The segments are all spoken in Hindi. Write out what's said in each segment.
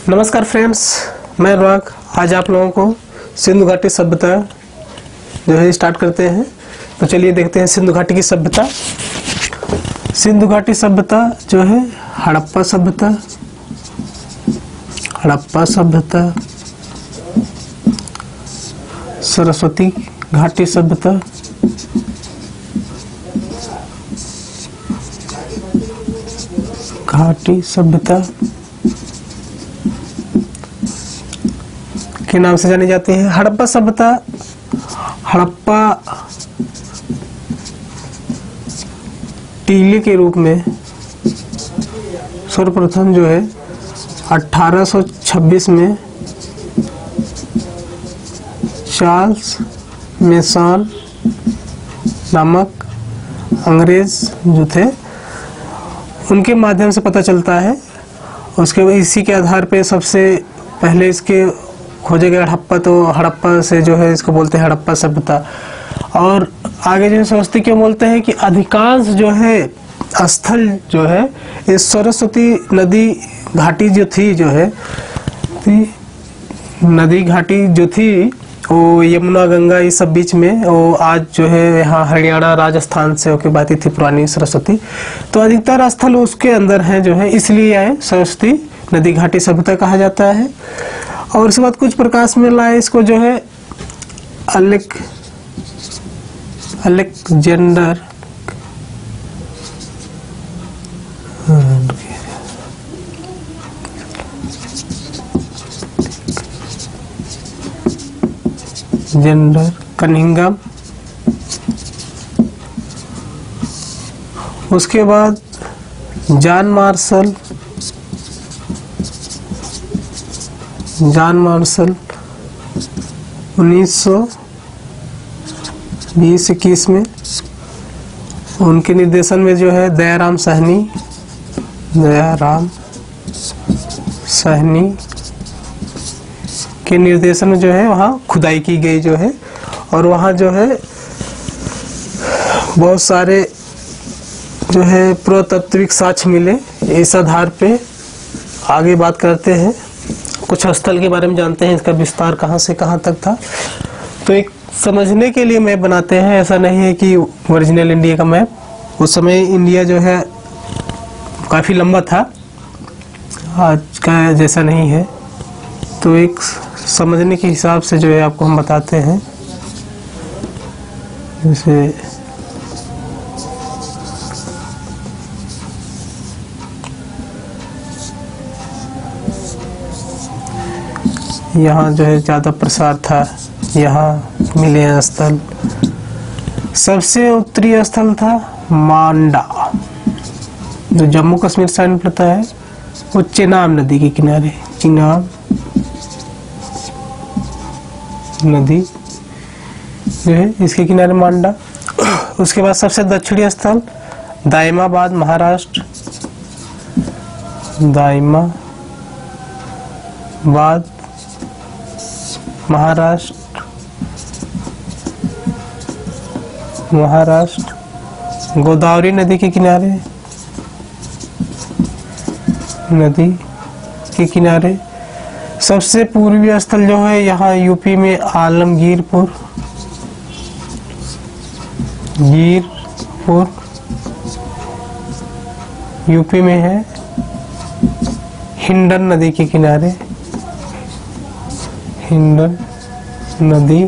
नमस्कार फ्रेंड्स, मैं अनुराग। आज आप लोगों को सिंधु घाटी सभ्यता जो है स्टार्ट करते हैं। तो चलिए देखते हैं सिंधु घाटी की सभ्यता। सिंधु घाटी सभ्यता जो है हड़प्पा सभ्यता, सरस्वती घाटी सभ्यता, के नाम से जानी जाती है। हड़प्पा सभ्यता, हड़प्पा टीले के रूप में सर्वप्रथम जो है 1826 में चार्ल्स मेसन नामक अंग्रेज जो थे उनके माध्यम से पता चलता है। उसके बाद इसी के आधार पे सबसे पहले इसके खोजे गए हड़प्पा, तो हड़प्पा से जो है इसको बोलते हैं हड़प्पा सभ्यता। और आगे जो सरस्वती क्यों बोलते हैं कि अधिकांश जो है स्थल जो है इस सरस्वती नदी घाटी जो थी, नदी घाटी जो थी वो यमुना गंगा इस सब बीच में, वो आज जो है यहाँ हरियाणा राजस्थान से होके बहती थी पुरानी सरस्वती। तो अधिकतर स्थल उसके अंदर हैं जो है, इसलिए सरस्वती नदी घाटी सभ्यता कहा जाता है। और उसके बाद कुछ प्रकाश में लाए इसको जो है अलेक्जेंडर कनिंघम। उसके बाद जॉन मार्शल 1920-21 में उनके निर्देशन में जो है दयाराम साहनी के निर्देशन में जो है वहाँ खुदाई की गई जो है, और वहाँ जो है बहुत सारे जो है पुरातात्विक साक्ष्य मिले। इस आधार पे आगे बात करते हैं, कुछ स्थल के बारे में जानते हैं, इसका विस्तार कहाँ से कहाँ तक था। तो एक समझने के लिए मैप बनाते हैं, ऐसा नहीं है कि ओरिजिनल इंडिया का मैप। उस समय इंडिया जो है काफ़ी लंबा था, आज का जैसा नहीं है। तो एक समझने के हिसाब से जो है आपको हम बताते हैं। जैसे यहाँ जो है ज़्यादा प्रसार था, यहाँ मिले हैं स्थल। सबसे उत्तरी स्थल था मांडा, जो जम्मू कश्मीर साइड में पड़ता है। वो चेनाब नदी के किनारे, चेनाब नदी जो है इसके किनारे मांडा। उसके बाद सबसे दक्षिणी स्थल दाइमाबाद महाराष्ट्र, महाराष्ट्र गोदावरी नदी के किनारे। सबसे पूर्वी स्थल जो है यहाँ यूपी में आलमगीरपुर, यूपी में है। हिंडन नदी के किनारे, हिंडन नदी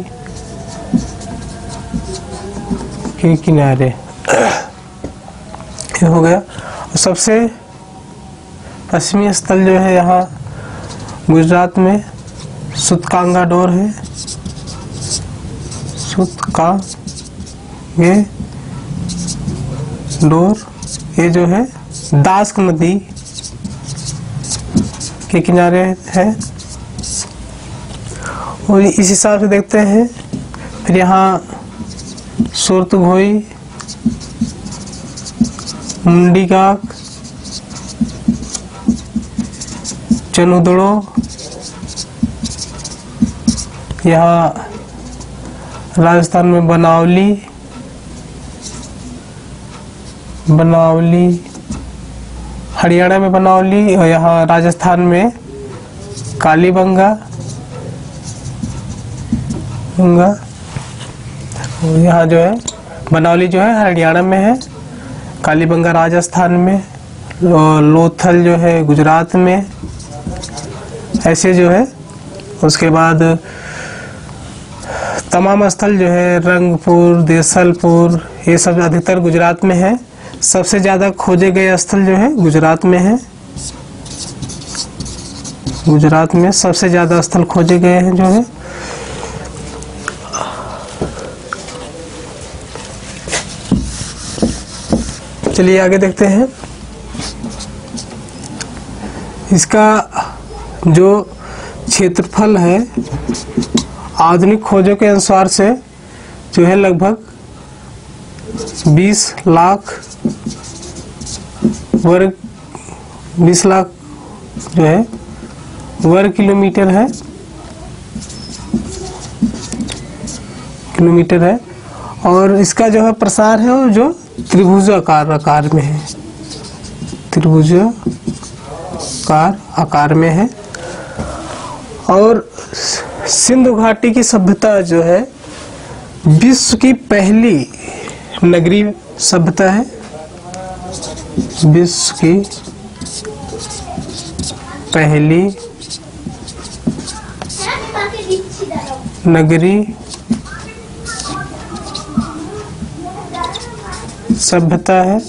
के किनारे ये हो गया। सबसे पश्चिमी स्थल जो है यहाँ गुजरात में सूतकांगाडोर है, सूतकांगेडोर। ये जो है दास्क नदी के किनारे है। और इस हिसाब से देखते हैं। फिर यहाँ सुरतघोई, मुंडीगाग, चनुदड़ो, यहाँ राजस्थान में बनावली, हरियाणा में बनावली, और यहाँ राजस्थान में कालीबंगा यहाँ जो है बनौली जो है हरियाणा में है, कालीबंगा राजस्थान में, लोथल जो है गुजरात में, ऐसे जो है। उसके बाद तमाम स्थल जो है रंगपुर, देसलपुर, ये सब अधिकतर गुजरात में है। सबसे ज़्यादा खोजे गए स्थल जो है गुजरात में है। गुजरात में सबसे ज़्यादा स्थल खोजे गए हैं जो है। चलिए आगे देखते हैं। इसका जो क्षेत्रफल है आधुनिक खोजों के अनुसार से जो है लगभग 20 लाख जो है वर्ग किलोमीटर है। और इसका जो है प्रसार है वो जो त्रिभुजाकार आकार में है, त्रिभुजाकार आकार में है। और सिंधु घाटी की सभ्यता जो है विश्व की पहली नगरीय सभ्यता है, विश्व की पहली नगरीय सभ्यता है।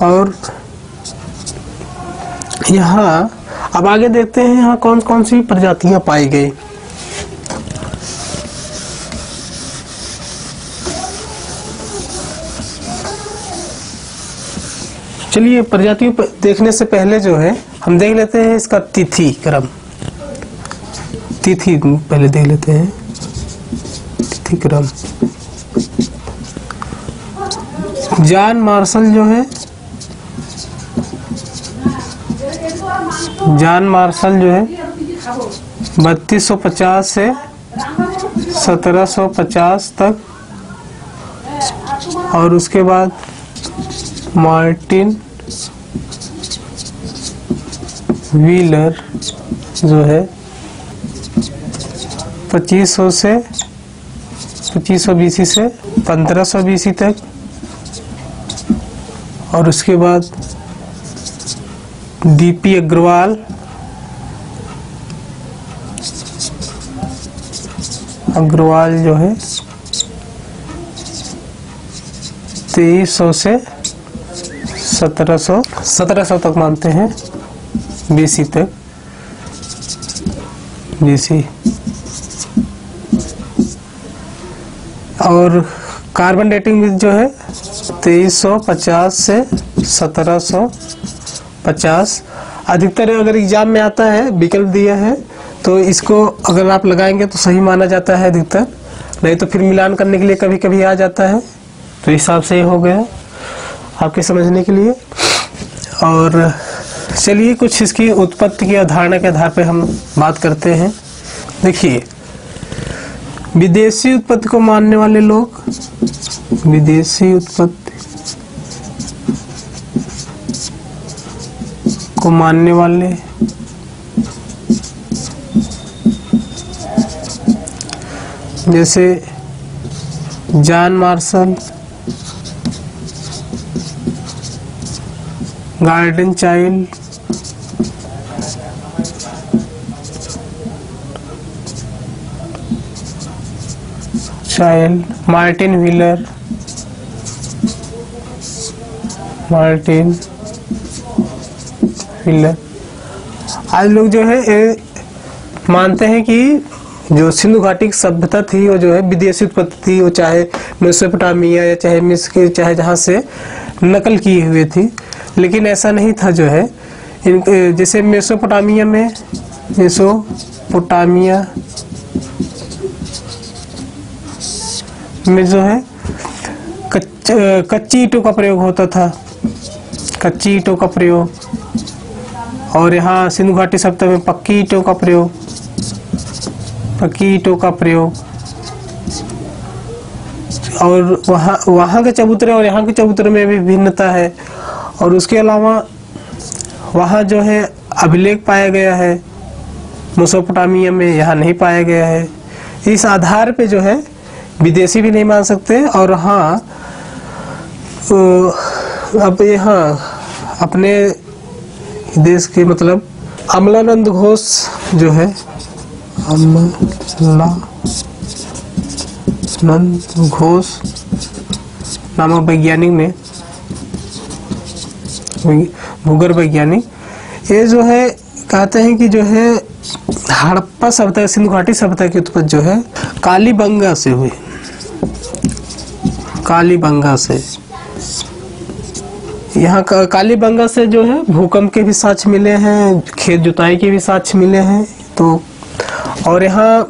और यहाँ अब आगे देखते हैं यहाँ कौन कौन सी प्रजातियां पाई गई। चलिए प्रजातियों पर देखने से पहले जो है हम देख लेते हैं इसका तिथि क्रम। तिथि पहले देख लेते हैं, तिथि क्रम। जॉन मार्शल जो है, जॉन मार्शल जो है 3250 से 1750 तक। और उसके बाद मार्टिन व्हीलर जो है 2500 BC से 1500 BC तक। और उसके बाद DP अग्रवाल जो है 2300 से 1700 तक मानते हैं BC तक, BC। और कार्बन डेटिंग भी जो है 2350 से 1750। अधिकतर अगर एग्जाम में आता है विकल्प दिया है तो इसको अगर आप लगाएंगे तो सही माना जाता है अधिकतर, नहीं तो फिर मिलान करने के लिए कभी कभी आ जाता है। तो हिसाब से हो गया आपके समझने के लिए। और चलिए कुछ इसकी उत्पत्ति की अवधारणा के आधार पर हम बात करते हैं। देखिए विदेशी उत्पत्ति को मानने वाले लोग, विदेशी उत्पत्ति को मानने वाले जैसे John Marshall, garden child, Martin wheeler, आज लोग जो है मानते हैं कि जो सिंधु घाटी की सभ्यता थी वो जो है विदेशी उत्पत्ति थी, वो चाहे मेसोपोटामिया या चाहे मिस्र, चाहे जहाँ से नकल की हुई थी। लेकिन ऐसा नहीं था जो है। जैसे मेसोपोटामिया में जो है कच्ची ईंटों का प्रयोग होता था, कच्ची ईंटों का प्रयोग। और यहाँ सिंधु घाटी सभ्यता में पक्की ईंटों का प्रयोग। और वहाँ के चबूतरे और यहाँ के चबूतरे में भी भिन्नता है। और उसके अलावा वहाँ जो है अभिलेख पाया गया है, मेसोपोटामिया में यहाँ नहीं पाया गया है। इस आधार पे जो है विदेशी भी नहीं मान सकते। और हाँ, अब यहाँ अपने देश के मतलब अमलानंद घोष जो है, अमलानंद घोष नामक वैज्ञानिक ने, भूगर्भ वैज्ञानिक, ये जो है कहते हैं कि जो है हड़प्पा सभ्यता, सिंधु घाटी सभ्यता की उत्पत्ति जो है कालीबंगा से हुई। कालीबंगा से, यहाँ का कालीबंगा से जो है भूकंप के भी साक्ष्य मिले हैं, खेत जुताई के भी साक्ष्य मिले हैं। तो और यहाँ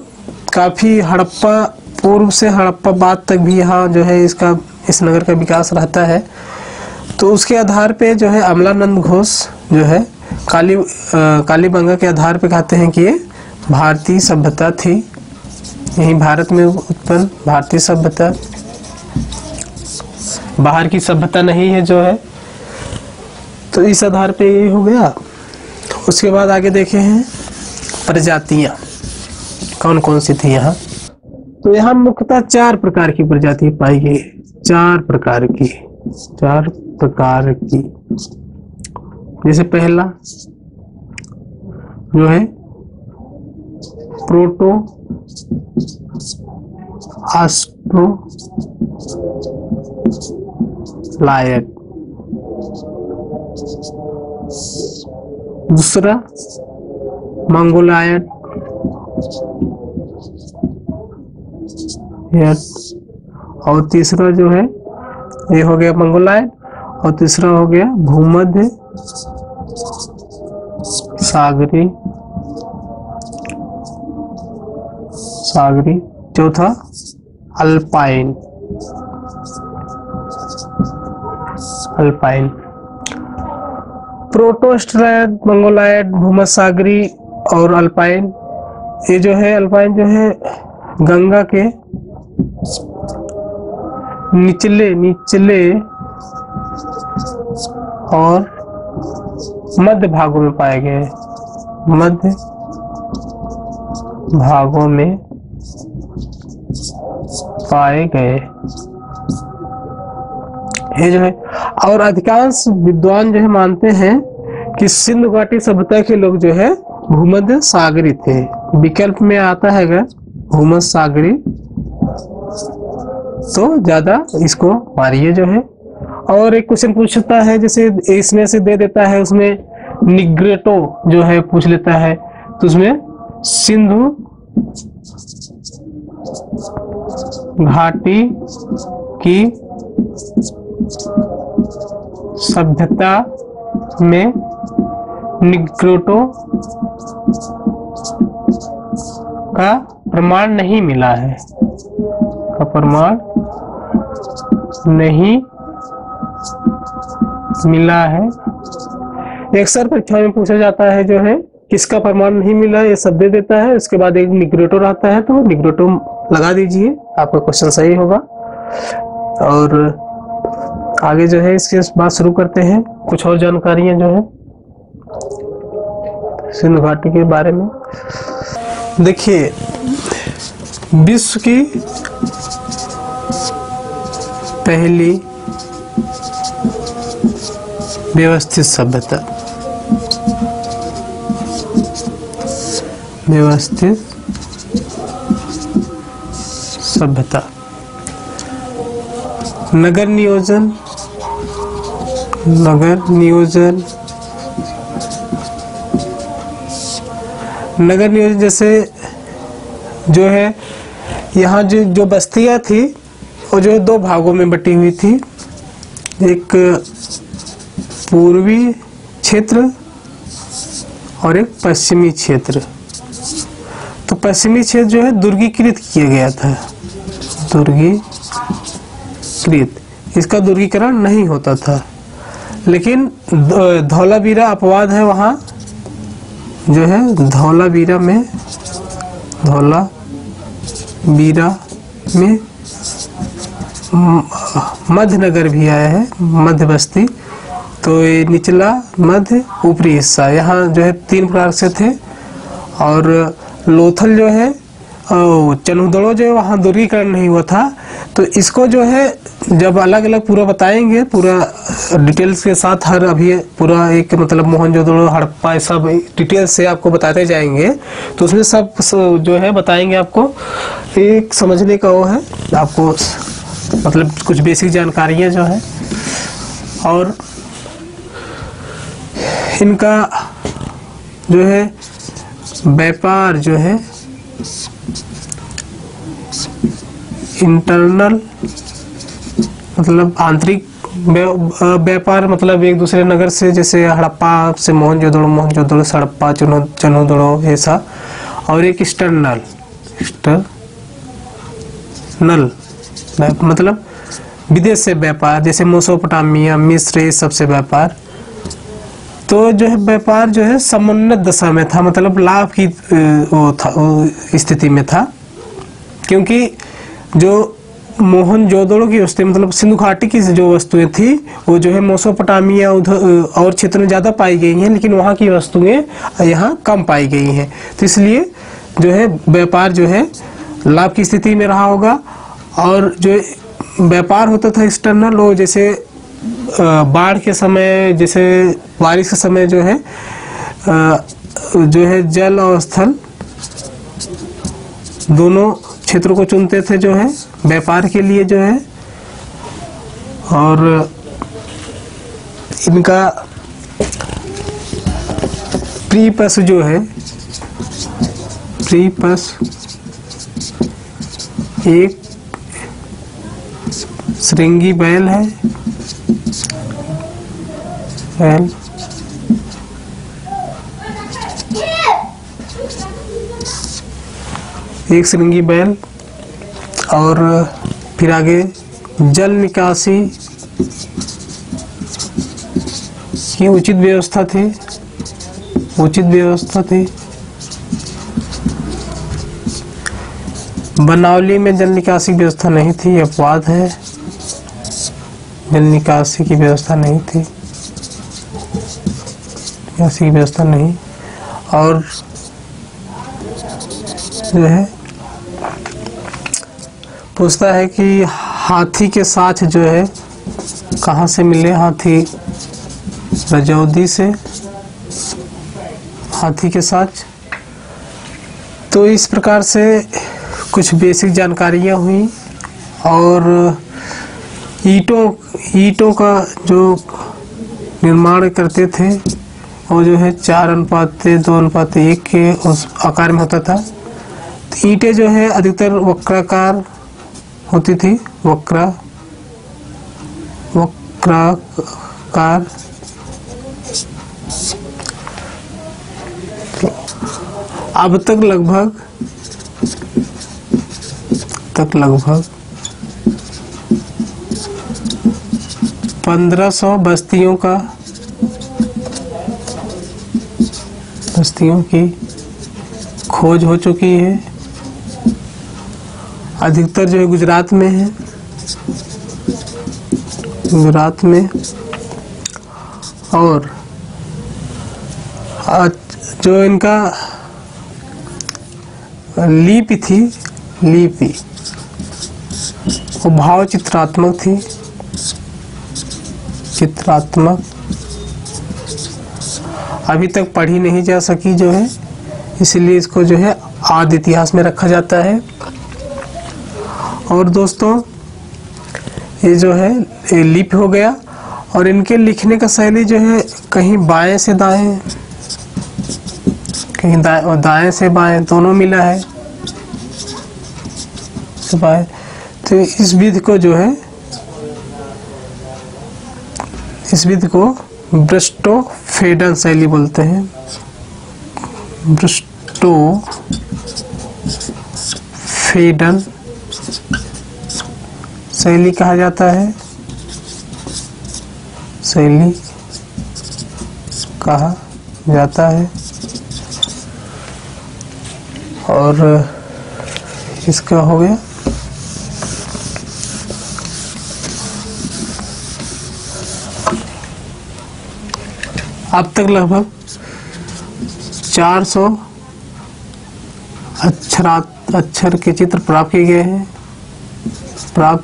काफ़ी हड़प्पा, पूर्व से हड़प्पा बाद तक भी यहाँ जो है इसका, इस नगर का विकास रहता है। तो उसके आधार पे जो है अमलानंद घोष जो है कालीबंगा के आधार पे कहते हैं कि ये भारतीय सभ्यता थी, यही भारत में उत्पन्न भारतीय सभ्यता, बाहर की सभ्यता नहीं है जो है। तो इस आधार पे ये हो गया। उसके बाद आगे देखे हैं प्रजातियां कौन कौन सी थी यहाँ। तो यहाँ मुख्यतः 4 प्रकार की प्रजाति पाई गई, 4 प्रकार की। जैसे पहला जो है प्रोटो ऑस्ट्रोलायड, दूसरा मंगोलायड, और तीसरा जो है ये हो गया मंगोलायड, और तीसरा हो गया भूमध्य सागरी, चौथा अल्पाइन। प्रोटोस्ट्रायड, मंगोलायड, भूमध्य सागरी और अल्पाइन, ये जो है अल्पाइन जो है गंगा के निचले और मध्य भागों में पाए गए, मध्य भागों में पाए गए ये जो है। और अधिकांश विद्वान जो है मानते हैं कि सिंधु घाटी सभ्यता के लोग जो है भूमध्य सागरी थे। विकल्प में आता है अगर भूमध्य सागरी तो ज्यादा इसको मारिए जो है। और एक क्वेश्चन पूछता है, जैसे इसमें से दे देता है, उसमें निग्रेटो जो है पूछ लेता है, तो उसमें सिंधु घाटी की सभ्यता में निग्रेटो का प्रमाण नहीं मिला है, का प्रमाण नहीं मिला है। अक्सर परीक्षा में पूछा जाता है जो है किसका प्रमाण नहीं मिला, ये सब दे देता है, उसके बाद एक निग्रेटो रहता है, तो निग्रेटो लगा दीजिए, आपका क्वेश्चन सही होगा। और आगे जो है इसके बाद शुरू करते हैं कुछ और जानकारियां जो है सिंधु घाटी के बारे में। देखिए, विश्व की पहली व्यवस्थित सभ्यता, व्यवस्थित सभ्यता, नगर नियोजन, नगर नियोजन जैसे जो है यहाँ जो बस्तियाँ थी वो जो 2 भागों में बटी हुई थी, एक पूर्वी क्षेत्र और एक पश्चिमी क्षेत्र। तो पश्चिमी क्षेत्र जो है दुर्गीकृत किया गया था, दुर्गीकृत, इसका दुर्गीकरण नहीं होता था। लेकिन धौलावीरा अपवाद है, वहाँ जो है धौलावीरा में मध्य नगर भी आया है, मध्य बस्ती, तो ये निचला, मध्य, ऊपरी हिस्सा, यहाँ जो है 3 प्रकार से थे। और लोथल जो है, चनुदड़ो जो है वहाँ वर्गीकरण नहीं हुआ था। तो इसको जो है जब अलग अलग पूरा बताएंगे, पूरा डिटेल्स के साथ, हर अभी पूरा एक मतलब मोहनजोदड़ो, हड़प्पा, सब डिटेल्स से आपको बताते जाएंगे। तो उसमें सब जो है बताएंगे आपको। एक समझने का वो है आपको, मतलब कुछ बेसिक जानकारियाँ जो है। और इनका जो है व्यापार जो है इंटरनल, मतलब आंतरिक व्यापार, मतलब एक दूसरे नगर से, जैसे हड़प्पा से मोहनजोदड़ो, मोहनजोदड़ो से हड़प्पा, चनुदड़ो ऐसा। और एक एक्सटर्नल मतलब विदेश से व्यापार, जैसे मेसोपोटामिया, मिस्र, ये सबसे व्यापार। तो जो है व्यापार जो है समुन्नत दशा में था, मतलब लाभ की वो स्थिति में था। क्योंकि जो मोहनजोदड़ो की वस्तुएं, मतलब सिंधु घाटी की जो वस्तुएं थी, वो जो है मेसोपोटामिया और क्षेत्र में ज़्यादा पाई गई हैं, लेकिन वहाँ की वस्तुएं यहाँ कम पाई गई हैं। तो इसलिए जो है व्यापार जो है लाभ की स्थिति में रहा होगा। और जो व्यापार होता था एक्सटर्नल, वो जैसे बाढ़ के समय, जैसे बारिश के समय जो है जल और स्थल दोनों क्षेत्रों को चुनते थे जो है व्यापार के लिए जो है। और इनका प्रीपस जो है, प्रीपस एक श्रृंगी बैल है, बैल एक श्रृंगी बैल। और फिर आगे जल निकासी की उचित व्यवस्था थी, उचित व्यवस्था थी। बनावली में जल निकासी की व्यवस्था नहीं थी, अपवाद है, जल निकासी की व्यवस्था नहीं थी, निकासी की व्यवस्था नहीं। और जो है पूछता है कि हाथी के साथ जो है कहाँ से मिले, हाथी रजौदी से, हाथी के साथ। तो इस प्रकार से कुछ बेसिक जानकारियाँ हुई। और ईंटों का जो निर्माण करते थे वो जो है 4:2:1 के उस आकार में होता था। तो ईंटें जो है अधिकतर वक्राकार होती थी, वक्राकार। अब तक लगभग 1500 बस्तियों की खोज हो चुकी है। अधिकतर जो है गुजरात में है, गुजरात में। और जो इनका लिपि थी, लिपि वो भाव चित्रात्मक थी, चित्रात्मक। अभी तक पढ़ी नहीं जा सकी जो है, इसलिए इसको जो है आदि इतिहास में रखा जाता है। और दोस्तों ये जो है ये लिपि हो गया। और इनके लिखने का शैली जो है कहीं बाएं से दाएं, कहीं दाएं से बाएं, दोनों मिला है, बाएं। तो इस विधि को जो है, इस विधि को ब्रस्टोफेडन शैली बोलते हैं, ब्रस्टोफेडन शैली कहा जाता है, शैली कहा जाता है। और इसका हो गया। अब तक लगभग 400 अक्षर के चित्र प्राप्त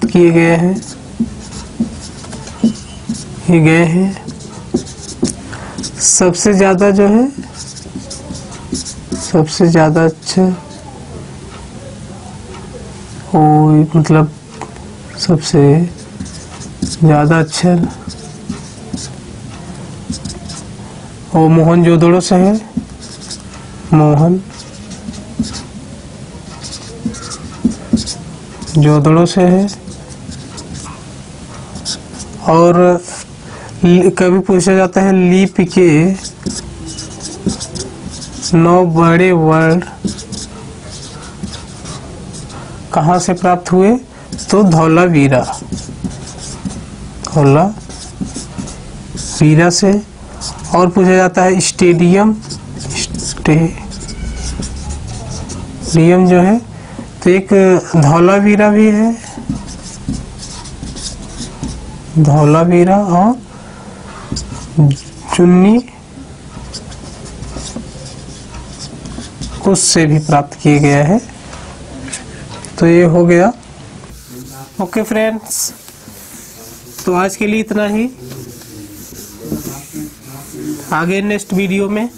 किए गए हैं। सबसे ज़्यादा जो है, सबसे ज़्यादा अक्षर मतलब सबसे ज़्यादा अक्षर वो मोहनजोदड़ो से है। मोहनजोदड़ो से है। और कभी पूछा जाता है लिपि के 9 बड़े वर्ण कहाँ से प्राप्त हुए, तो धौलावीरा से। और पूछा जाता है स्टेडियम जो है, तो एक धौलावीरा भी है, धौलावीरा और चुन्नी उससे भी प्राप्त किया गया है। तो ये हो गया। ओके फ्रेंड्स, तो आज के लिए इतना ही। आगे नेक्स्ट वीडियो में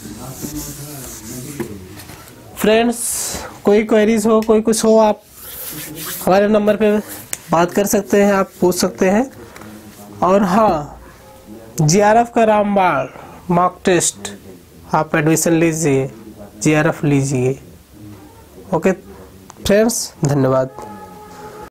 फ्रेंड्स कोई क्वेरीज हो, कोई कुछ हो, आप हमारे नंबर पे बात कर सकते हैं, आप पूछ सकते हैं। और हाँ, जीआरएफ का रामबाण मॉक टेस्ट आप एडमिशन लीजिए, जीआरएफ लीजिए। ओके फ्रेंड्स, धन्यवाद।